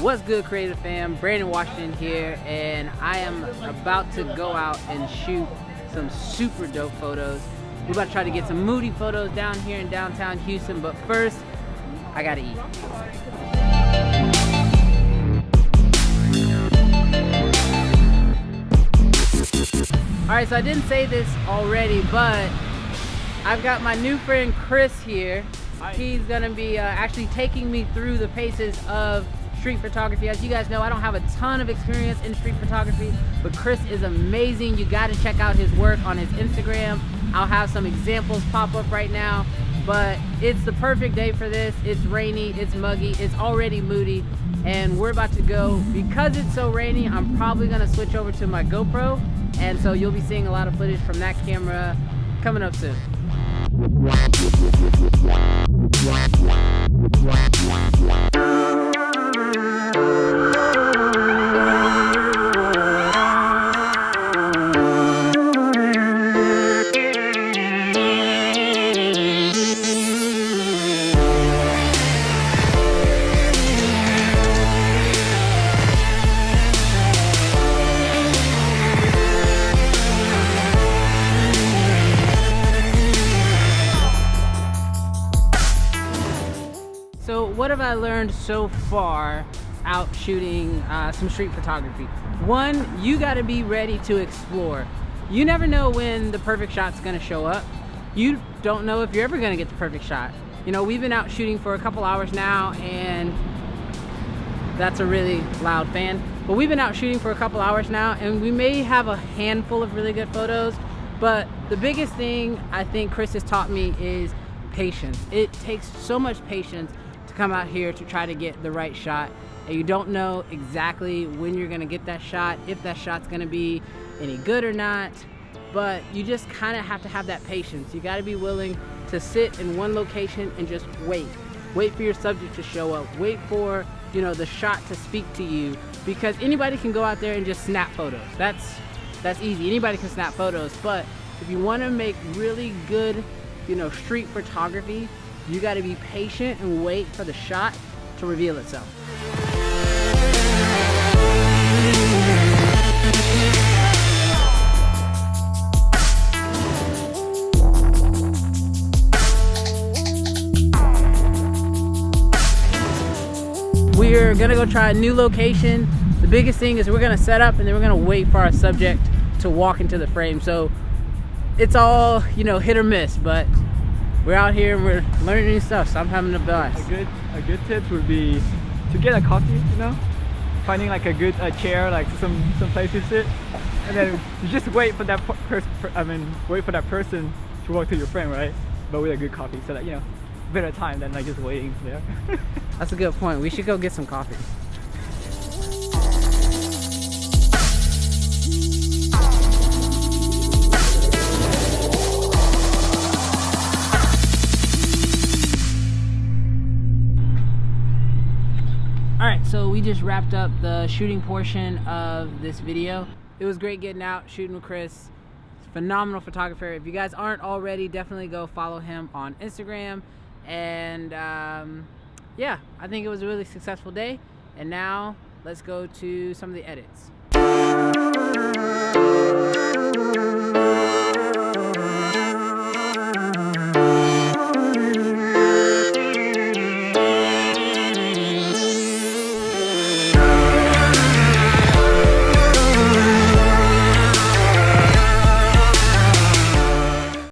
What's good, creative fam? Brandon Washington here, and I am about to go out and shoot some super dope photos. We're about to try to get some Moody photos down here in downtown Houston, but first, I gotta eat. Alright, so I didn't say this already, but I've got my new friend Chris here. He's gonna be actually taking me through the paces of street photography. As you guys know, I don't have a ton of experience in street photography, but Chris is amazing. You gotta check out his work on his Instagram. I'll have some examples pop up right now, but it's the perfect day for this. It's rainy, it's muggy, it's already moody, and we're about to go. Because it's so rainy, I'm probably gonna switch over to my GoPro, and so you'll be seeing a lot of footage from that camera coming up soon. So what have I learned so far out shooting some street photography? One, you gotta be ready to explore. You never know when the perfect shot's gonna show up. You don't know if you're ever gonna get the perfect shot. You know, we've been out shooting for a couple hours now, and that's a really loud fan. But we've been out shooting for a couple hours now, and we may have a handful of really good photos, but the biggest thing I think Chris has taught me is patience. It takes so much patience to come out here to try to get the right shot, and you don't know exactly when you're gonna get that shot, if that shot's gonna be any good or not, but you just kind of have to have that patience. You got to be willing to sit in one location and just wait for your subject to show up, wait for, you know, the shot to speak to you, because anybody can go out there and just snap photos. That's easy. Anybody can snap photos, but if you want to make really good, you know, street photography, you got to be patient and wait for the shot to reveal itself. We're gonna go try a new location. The biggest thing is we're gonna set up and then we're gonna wait for our subject to walk into the frame. So it's all, you know, hit or miss, but we're out here and we're learning new stuff, so I'm having a blast. A good tip would be to get a coffee, you know? Finding like a good chair, like some place to sit, and then you just wait for that person to walk to your frame, right? But with a good coffee, so that, you know, a bit of time than like just waiting there. That's a good point. We should go get some coffee. Alright, so we just wrapped up the shooting portion of this video. It was great getting out, shooting with Chris. Phenomenal photographer. If you guys aren't already, definitely go follow him on Instagram. And yeah, I think it was a really successful day. And now let's go to some of the edits.